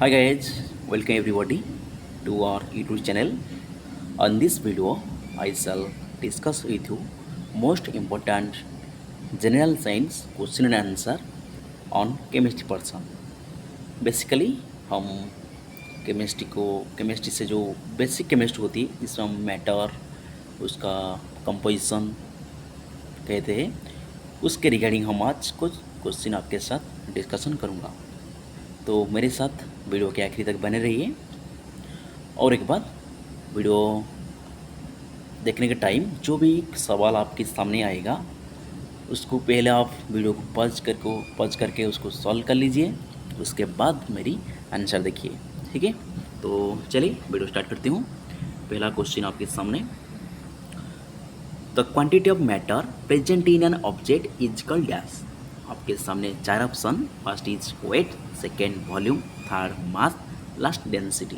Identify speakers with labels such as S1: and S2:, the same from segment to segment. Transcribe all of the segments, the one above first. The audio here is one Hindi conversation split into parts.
S1: Hi guys, welcome everybody to our YouTube channel. On this video, I shall discuss with you most important general science question and answer on chemistry person. Basically हम केमिस्ट्री से जो बेसिक केमिस्ट्री होती है जिसमें हम मैटर उसका कंपोजिशन कहते हैं उसके रिगार्डिंग हम आज कुछ क्वेश्चन आपके साथ डिस्कशन करूँगा। तो मेरे साथ वीडियो के आखिरी तक बने रहिए। और एक बात, वीडियो देखने के टाइम जो भी सवाल आपके सामने आएगा उसको पहले आप वीडियो को पॉज करके उसको सॉल्व कर लीजिए, उसके बाद मेरी आंसर देखिए। ठीक है, तो चलिए वीडियो स्टार्ट करती हूँ। पहला क्वेश्चन आपके सामने, the quantity of matter present in an object is called dash. आपके सामने चार option, first is weight, second volume, third mass, last density.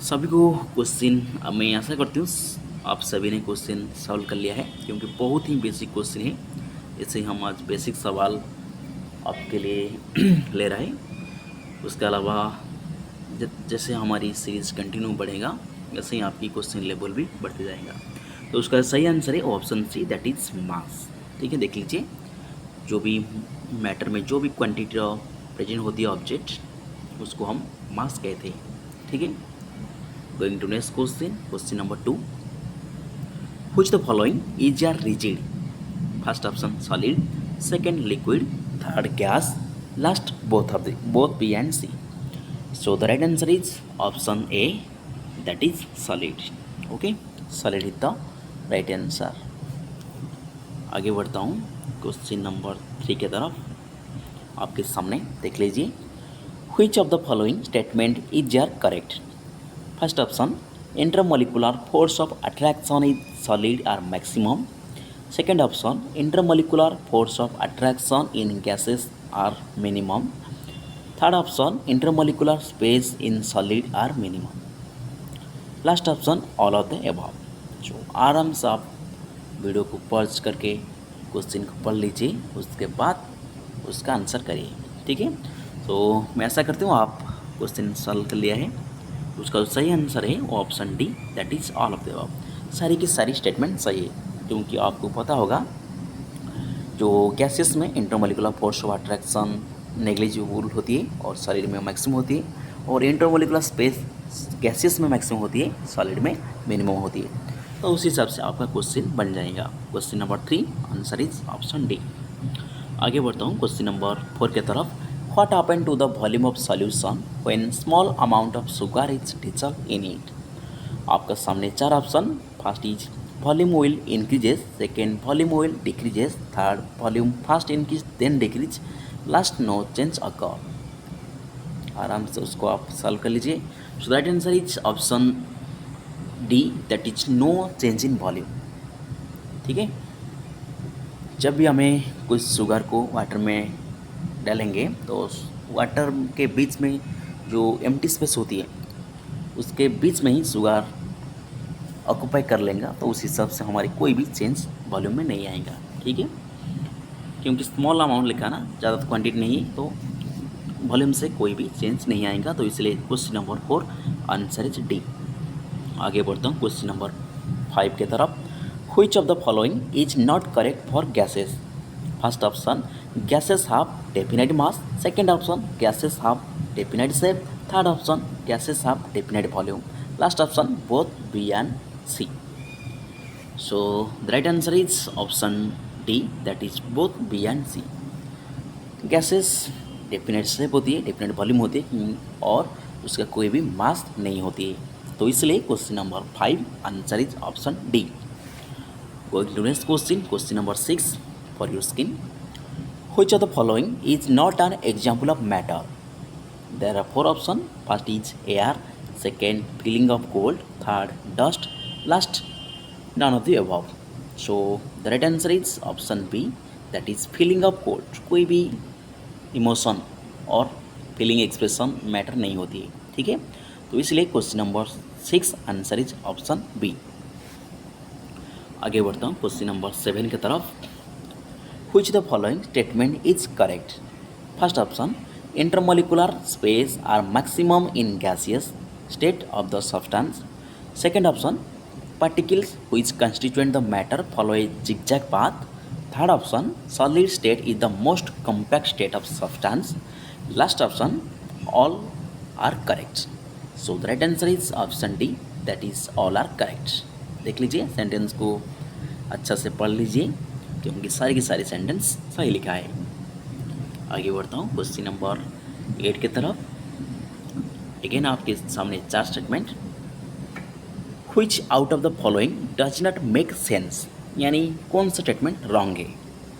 S1: सभी को क्वेश्चन मैं आशा करती हूँ आप सभी ने क्वेश्चन सॉल्व कर लिया है, क्योंकि बहुत ही बेसिक क्वेश्चन है। इससे हम आज बेसिक सवाल आपके लिए ले रहे हैं। उसके अलावा जैसे हमारी सीरीज़ कंटिन्यू बढ़ेगा वैसे ही आपकी क्वेश्चन लेवल भी बढ़ते जाएगा। तो उसका सही आंसर है option C, that is mass. ठीक है, देख लीजिए, जो भी मैटर में जो भी क्वांटिटी प्रेजेंट होती है ऑब्जेक्ट उसको हम मास कहते हैं। ठीक है, going to next question number 2, which the following is are rigid. First option solid, second liquid, third gas, last both B and C. So the right answer is option A, that is solid. Okay, solid is the right answer. आगे बढ़ता हूँ क्वेश्चन नंबर 3 की तरफ। आपके सामने देख लीजिए, which of the following statement is are correct. First option, intermolecular force of attraction is solid are maximum. Second option, intermolecular force of attraction in gases are minimum. Third option, intermolecular space in solid are minimum. Last option, all of the above. जो आराम से आप वीडियो को पॉज करके क्वेश्चन को पढ़ लीजिए, उसके बाद उसका आंसर करिए। ठीक है, तो मैं ऐसा करती हूँ आप क्वेश्चन सॉल्व कर लिया है। उसका जो सही आंसर है वो option D, that is all of the above. सारी की सारी स्टेटमेंट सही है, क्योंकि आपको पता होगा जो गैसेस में intermolecular force of attraction negligible होती है और सॉलिड में मैक्सिमम होती है, और इंटरमोलिकुलर स्पेस गैसेस में मैक्सिमम होती है, सॉलिड में मिनिमम होती है। तो उस हिसाब से आपका क्वेश्चन बन जाएगा। Question number 3 answer is option D. आगे बढ़ता हूँ क्वेश्चन नंबर 4 की तरफ। What happen to the volume of solution when small amount of sugar is dissolve in it. आपका सामने चार option, first is volume will increases, second volume will decreases, third volume first increase then decrease, last no change occur. आराम से उसको आप सॉल्व कर लीजिए। So that answer is option D, that is no change in volume. ठीक है, जब भी हमें कुछ शुगर को वाटर में डालेंगे तो वाटर के बीच में जो एम्प्टी स्पेस होती है उसके बीच में ही शुगर ऑक्यूपाई कर लेंगे, तो उस हिसाब से हमारी कोई भी चेंज वॉल्यूम में नहीं आएगा। ठीक है, क्योंकि स्मॉल अमाउंट लिखा ना, ज़्यादा क्वांटिटी नहीं, तो वॉल्यूम से कोई भी चेंज नहीं आएगा। तो इसलिए question number 4 answer is D. आगे बढ़ता हूँ क्वेश्चन नंबर 5 की तरफ। Which of the following is not correct for gases. First option, gases have definite mass. Second option, gases have definite shape. Third option, gases have definite volume. Last option, both B and C. So the right answer is option D, that is both B and C. Gases definite shape होती है, डेफिनेट वॉल्यूम होती है, और उसका कोई भी मास नहीं होती है। तो इसलिए question number 5 answer is option D. Going to next question number 6 for your skin. Which of the following is not an example of matter. There are 4 option, first is air, second feeling of cold, third dust, last none of the above. So the right answer is option B, that is feeling of cold. कोई भी इमोशन और फीलिंग एक्सप्रेशन मैटर नहीं होती है। ठीक है, तो इसलिए question number 6 answer is option B. आगे बढ़ता हूँ क्वेश्चन नंबर 7 की तरफ। Which the following statement is correct. First option, Intermolecular space are maximum in gaseous state of the substance. Second option, particles which constitute the matter follow a zigzag path. Third option, solid state is the most compact state of substance. Last option, all are correct. So the right answer is option D, that is all are correct. देख लीजिए सेंटेंस को अच्छा से पढ़ लीजिए क्योंकि सारी की सारी सेंटेंस सही लिखा है। आगे बढ़ता हूँ क्वेश्चन नंबर 8 की तरफ। अगेन आपके सामने 4 statement. Which out of the following does not make sense, यानी कौन सा स्टेटमेंट रॉन्ग है।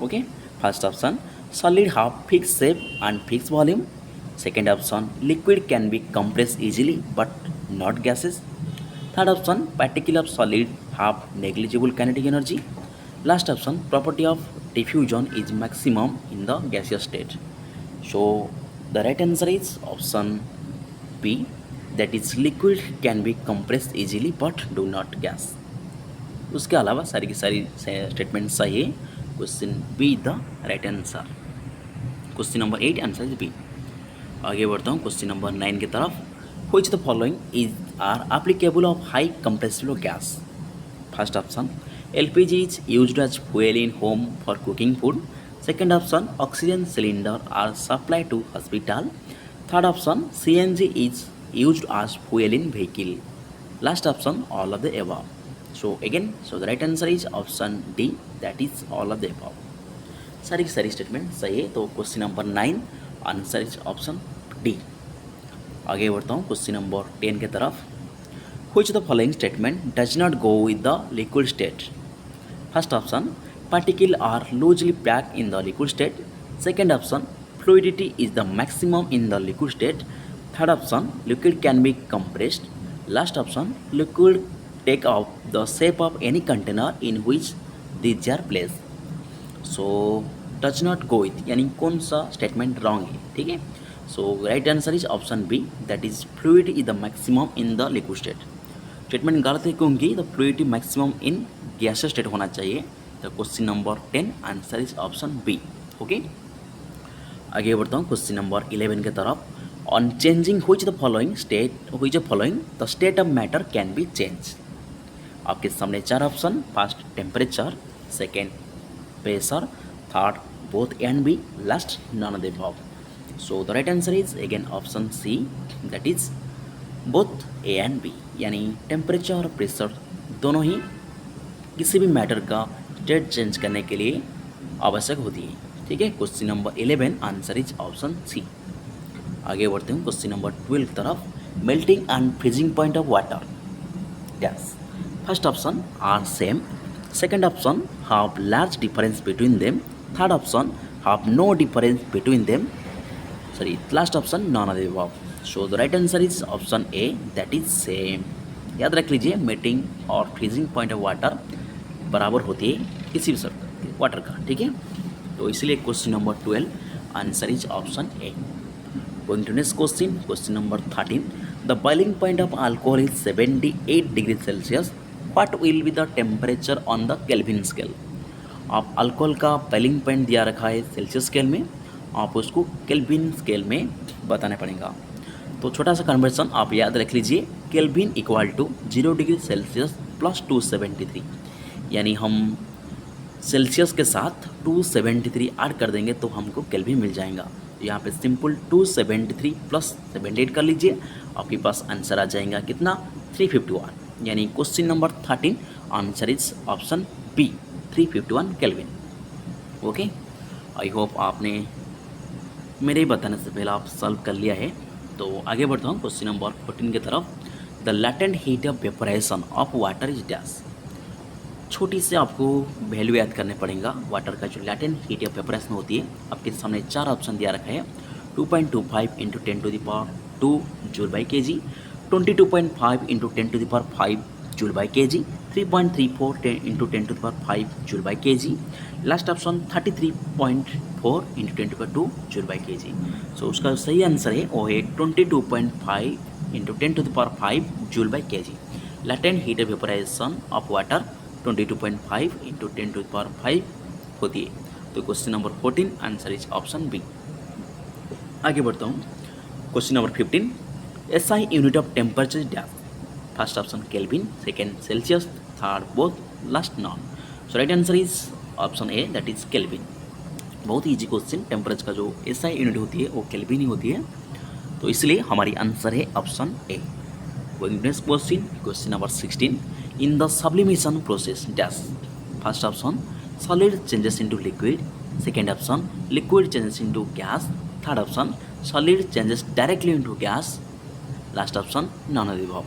S1: Okay, first option, solid have fix shape and fix volume. Second option, liquid can be compress easily but not gases. Third option, particle of solid have negligible kinetic energy. Last option, property of diffusion is maximum in the gaseous state. So the right answer is option B, that is liquid can be compressed easily but do not gas. उसके अलावा सारी की सारी स्टेटमेंट सही है। Question B the right answer. Question number 8 answer is B. आगे बढ़ता हूँ क्वेश्चन नंबर 9 की तरफ। Which the following is are applicable of high compressible gas. First option, LPG is used as fuel in home for cooking food. Second option, oxygen cylinder are supplied to hospital. Third option, CNG is used as fuel in vehicle. Last option, all of the above. So again, the right answer is option D, that is all of the above. सारी की सारी स्टेटमेंट सही है। तो question number 9 answer is option D. आगे बढ़ता हूँ क्वेश्चन नंबर 10 की तरफ। Which the following statement does not go with the liquid state? First option, particles are loosely packed in the liquid state. Second option, fluidity is the maximum in the liquid state. Third option, liquid can be compressed. Last option, liquid take up the shape of any container in which these are placed. So does not go with, यानी कौन सा स्टेटमेंट रॉन्ग है, ठीक है। So right answer is option B, that is fluidity is the maximum in the liquid state. Statement गलत है क्योंकि the fluidity maximum in gaseous state होना चाहिए। तो question number 10 answer is option B. Okay, आगे बढ़ता हूँ क्वेश्चन नंबर 11 की तरफ। On changing which the following the state of matter can be change. आपके सामने 4 option. First, temperature. Second, pressure. Third, both A and B. Last, none of the above. So the right answer is again option C, that is both A and B, यानी टेम्परेचर और प्रेशर दोनों ही किसी भी मैटर का स्टेट चेंज करने के लिए आवश्यक होती है, ठीक है। Question number 11 answer is option C. आगे बढ़ते हैं क्वेश्चन नंबर 12 की तरफ। Melting and freezing point of water gas. First option are same. Second option have large difference between them. Third option have no difference between them. Last option none of the above. So the right answer is option A, that is same. याद रख लीजिए, मेल्टिंग और फ्रीजिंग पॉइंट ऑफ वाटर बराबर होती है किसी भी वाटर का, ठीक है। तो इसलिए question number 12 answer is option A. Going to next question, question number 13। The boiling point of alcohol is 78 degree Celsius. What will be the temperature on the Kelvin scale. आप अल्कोहल का बॉइलिंग पॉइंट दिया रखा है सेल्सियस स्केल में, आप उसको केल्विन स्केल में बताना पड़ेगा। तो छोटा सा कन्वर्सन आप याद रख लीजिए, Kelvin equal to 0 degree Celsius plus 273, यानी हम सेल्सियस के साथ 273 ऐड कर देंगे तो हमको केल्विन मिल जाएगा। यहाँ पे सिंपल 273 प्लस 78 कर लीजिए, आपके पास आंसर आ जाएगा कितना, 351, यानी question number 13 answer is option B, 351 Kelvin. Okay, I hope आपने मेरे बताने से पहले आप सॉल्व कर लिया है। तो आगे बढ़ता हूँ क्वेश्चन नंबर 14 की तरफ। The latent heat of vaporisation of water is dash. छोटी से आपको वैल्यू याद करने पड़ेगा। वाटर का जो लैटेंट हीट ऑफ वेपोराइजेशन होती है, आपके सामने 4 ऑप्शन दिया रखा है। 2.25 into 10⁻² joule by K ji, 22.5 into 10⁵ joule by K ji, 3.34 into 10⁵ joule by K G. Last option 33.4 into 10⁻² joule by K G. सो उसका सही आंसर है वो है 22.5 into 10⁵ joule by K G. Latent heat of vaporisation of water 22.5 into 10⁵ होती है। तो question number 14 answer is option B. आगे बढ़ता हूँ। Question number 15, SI unit of temperature dash. First option Kelvin, second Celsius, third both, last none. So right answer is option A, that is Kelvin. बहुत ईजी क्वेश्चन, टेम्परेचर का जो एसआई यूनिट होती है वो केल्विन ही होती है, तो इसलिए हमारी आंसर है option A. Next question, question number 16, in the sublimation process dash. First option solid changes into liquid, second option liquid changes into gas, third option solid changes directly into gas, last option none of the above.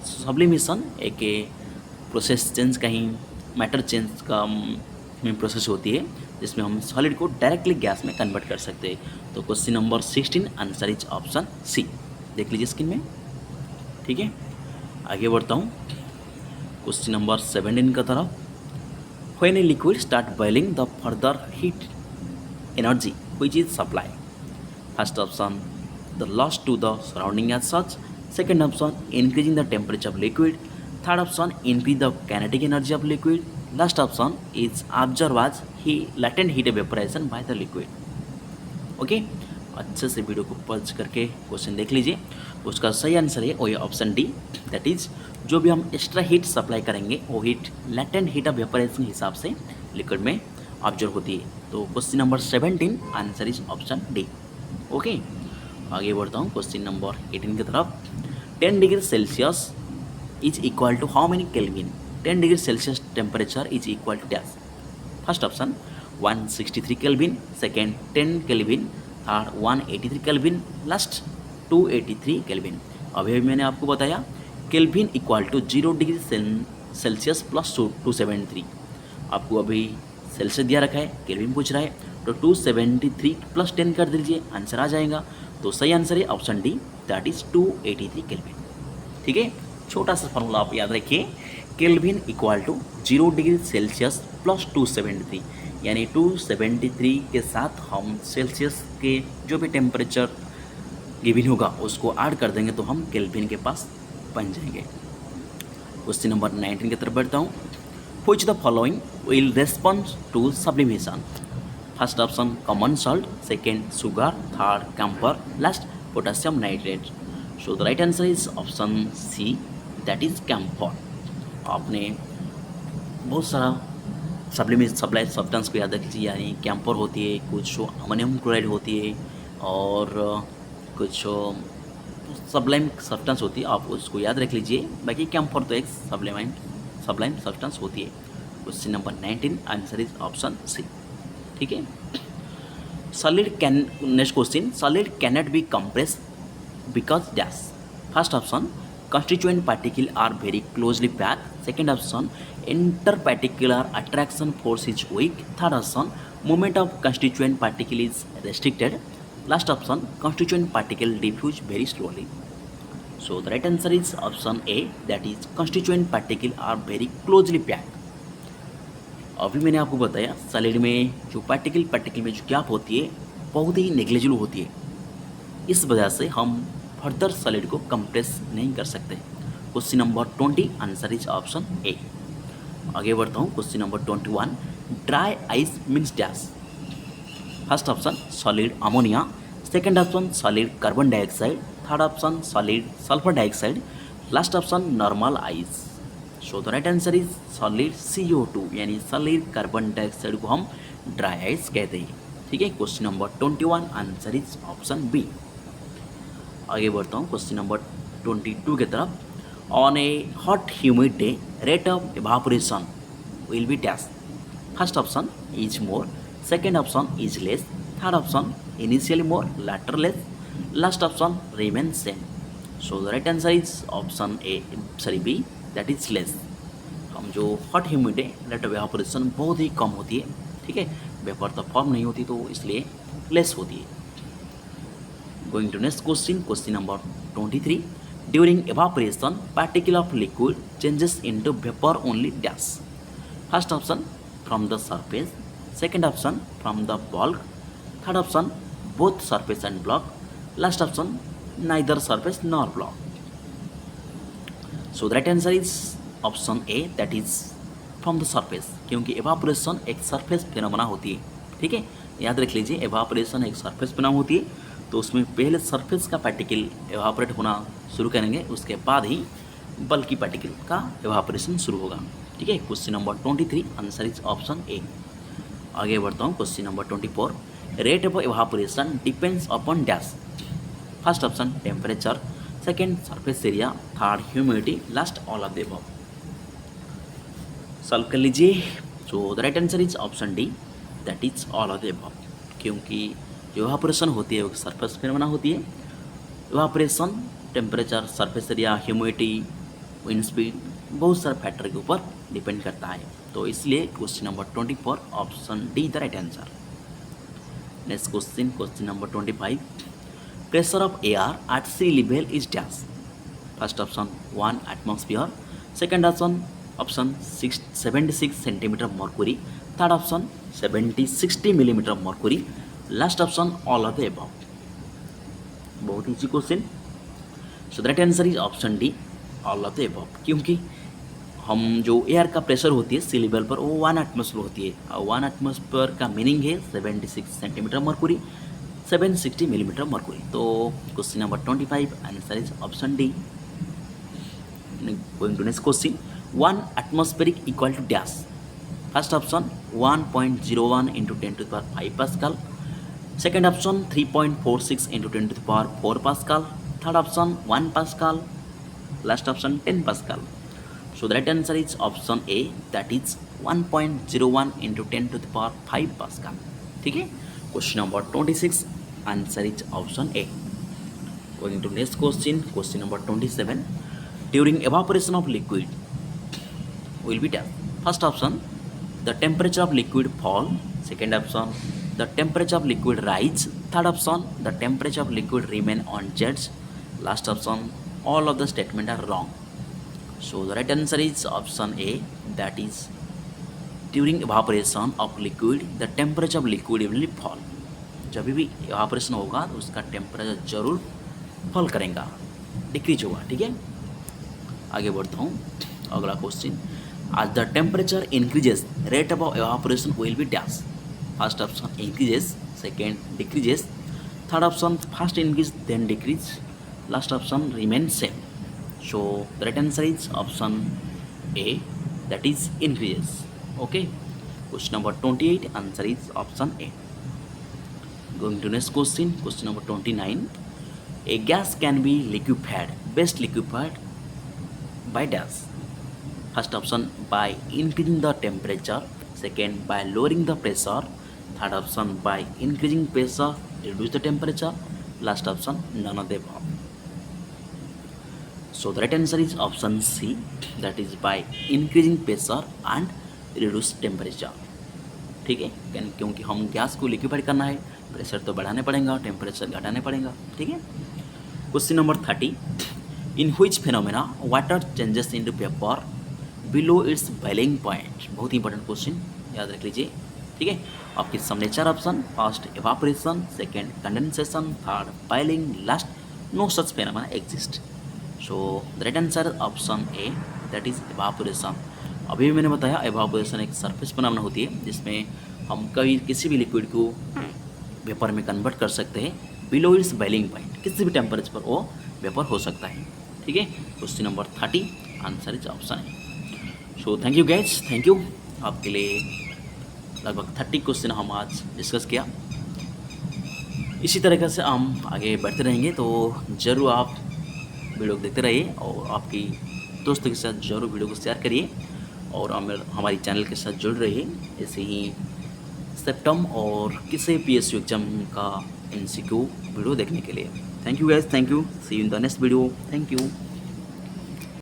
S1: Sublimation एक प्रोसेस चेंज का ही मैटर चेंज का में प्रोसेस होती है जिसमें हम सॉलिड को डायरेक्टली गैस में कन्वर्ट कर सकते हैं। तो question number 16 answer is option C. देख लीजिए स्क्रीन में, ठीक है। आगे बढ़ता हूँ क्वेश्चन नंबर 17 का तरफ। When a liquid start boiling the further heat energy which is supply. First option the loss to the surrounding as such, second option increasing the temperature of liquid, third option increase the kinetic energy of liquid, last option is observe as he latent heat evaporation by the liquid. Okay, अच्छे से वीडियो को पॉज करके क्वेश्चन देख लीजिए। उसका सही आंसर है वही ऑप्शन डी, दैट इज जो भी हम एक्स्ट्रा हीट सप्लाई करेंगे वो heat latent heat of evaporation के हिसाब से लिक्विड में ऑब्जर्व होती है। तो question number 17 answer is option D. Okay, आगे बढ़ता हूँ क्वेश्चन नंबर 18 की तरफ। 10 degree Celsius is equal to how many Kelvin. 10 degree Celsius temperature is equal to dash. First option 163 Kelvin, second 10 Kelvin, third 183 Kelvin, last 283 Kelvin. अभी मैंने आपको बताया Kelvin equal to 0 degree Celsius plus 273। आपको अभी सेल्सियस दिया रखा है, केल्विन पूछ रहा है, तो 273 प्लस 10 कर दीजिए, आंसर आ जाएगा। तो सही आंसर है option D, that is 283 Kelvin. ठीक है, छोटा सा फॉर्मूला आप याद रखिए, Kelvin equal to 0 degree Celsius plus 273, यानी 273 के साथ हम सेल्सियस के जो भी टेम्परेचर गिवन होगा उसको ऐड कर देंगे तो हम केल्विन के पास बन जाएंगे। क्वेश्चन नंबर 19 की तरफ बढ़ता हूँ। Which the following will respond to sublimation. First option common salt, second sugar, third camphor, last potassium nitrate. So the right answer is option C, that is camphor. आपने बहुत सारा सप्लाई सब्सटेंस को याद रखिए, यानी कैम्फर होती है, कुछ अमोनियम क्लोराइड होती है और कुछ सब्लाइम सब्सटेंस होती है, आप उसको याद रख लीजिए। बाकी कैम्फर तो एक सब्लाइम सब्सटेंस होती है। Question number 19 answer is option C. ठीक है, solid can, next question, solid cannot be compress because dash. First option constituent particle are very closely packed, second option interparticular attraction force is weak, third option movement of constituent particle is restricted, last option constituent particle diffuse very slowly. So the right answer is option A, that is constituent particle are very closely packed. अभी मैंने आपको बताया सॉलिड में जो पार्टिकल में जो गैप होती है बहुत ही नेग्लिजिबल होती है, इस वजह से हम फर्दर सॉलिड को कंप्रेस नहीं कर सकते। Question number 20 answer is option ए। आगे बढ़ता हूँ question number 21, dry ice means dash. First option solid ammonia, second option solid carbon dioxide, third option solid sulphur dioxide, last option normal ice. So the right answer is solid CO2, यानी सॉलिड कार्बन डाइऑक्साइड को हम ड्राई आइस कहते हैं। ठीक है, question number 21 answer is option B. आगे बढ़ता हूँ क्वेश्चन नंबर 22 की तरफ। On a hot humid day rate of evaporation will be dash. First option is more, second option is less, third option initially more, later less, last option remain same. So the right answer is option A, sorry B, that is less. हम जो hot humid day rate of evaporation बहुत ही कम होती है, ठीक है, वेपर तो फॉर्म नहीं होती तो इसलिए लेस होती है। Going to next question, question number 23. During evaporation, particle of liquid changes into vapor only dash. First option from the surface, second option from the bulk, third option both surface and block, last option neither surface nor block. So the right answer is option A, that is from the surface, क्योंकि evaporation एक surface phenomena होती है। ठीक है, याद रख लीजिए evaporation एक surface phenomena होती है, तो उसमें पहले सरफेस का पार्टिकल एवापोरेट होना शुरू करेंगे, उसके बाद ही बल्कि पार्टिकल का एवापोरेशन शुरू होगा। ठीक है, question number 23 answer is option ए। आगे बढ़ता हूँ, question number 24, rate of evaporation depends upon dash. First option temperature, second surface area, third humidity, last all of the above. Solve कर लीजिए। सो the right answer is option D, that is all of the above. क्योंकि जो एवापोरेशन होती है वो सरफेस फिनोमेना होती है। Evaporation temperature, surface area, humidity, wind speed, बहुत सारे फैक्टर के ऊपर डिपेंड करता है। तो इसलिए question number 24 option D the right answer. Next question, question number 25, pressure of air at sea level is dash. First option 1 atmosphere, second option 76 centimetre mercury, third option 60 millimetre mercury, last option all of the above. बहुत easy question. So the right answer is option D, all of the above. क्योंकि हम जो एयर का प्रेशर होती है सी लेवल पर वो 1 एटमॉस्फेयर होती है, और 1 एटमॉस्फेयर का मीनिंग है 76 सेंटीमीटर मर्क्यूरी, 760 मिलीमीटर मर्क्यूरी। तो question number 25 answer is option D. Going to next question, 1 atmospheric equal to dash. First option 1.01 into 10⁵ pascal, second option 3.46 into 10⁴ pascal, third option 1 pascal, last option 10 pascal. So the right answer is option A, that is 1.01 into 10⁵ pascal. ठीक है, question number 26 answer is option A. Going to next question, question number 27, during evaporation of liquid will be done. First option, the temperature of liquid fall, second option, the temperature of liquid rise, third option, the temperature of liquid remain unchanged, last option, all of the statement are wrong. So the right answer is option A, that is during evaporation of liquid the temperature of liquid will fall. जब भी evaporation होगा तो उसका टेम्परेचर जरूर फॉल करेगा, डिक्रीज होगा। ठीक है, आगे बढ़ता हूँ। अगला question, as the temperature increases rate of evaporation will be dash. First option increases, second decreases, third option first increase then decrease, last option remain same. So the right answer is option A, that is increases. Okay, question number 28 answer is option A. Going to next question, question number 29, a gas can be liquefied, best liquefied by dash. First option by increasing the temperature, second by lowering the pressure, third option by increasing pressure reduce the temperature, last option none of the above. So the right answer is option C, that is by increasing pressure and reduce temperature. ठीक है, क्योंकि हम गैस को लिक्विफाइड करना है, प्रेशर तो बढ़ाने पड़ेगा, टेम्परेचर घटाने पड़ेगा। ठीक है, question number 30, in which phenomena water changes into paper below it's boiling point. बहुत ही इंपॉर्टेंट क्वेश्चन, याद रख लीजिए। ठीक है, आपके सामने 4 option, first evaporation, second condensation, third boiling, last no such phenomena exist. So the right answer option A, that is evaporation. अभी मैंने बताया एवापोरेशन एक सरफेस फेनोमेना होती है जिसमें हम कभी किसी भी लिक्विड को वेपर में कन्वर्ट कर सकते हैं बिलो इट्स बॉइलिंग पॉइंट, किसी भी टेम्परेचर पर वो वेपर हो सकता है। ठीक है, question number 30 answer is option A. So thank you guys, thank you. आपके लिए लगभग 30 क्वेश्चन हम आज डिस्कस किया। इसी तरीके से हम आगे बढ़ते रहेंगे, तो ज़रूर आप वीडियो को देखते रहिए और आपकी दोस्तों के साथ ज़रूर वीडियो को शेयर करिए और हमारी चैनल के साथ जुड़ रहिए। ऐसे ही सेप्टम और किसी PSU एग्जाम का MCQ वीडियो देखने के लिए। Thank you guys, thank you, see you in the next video, thank you.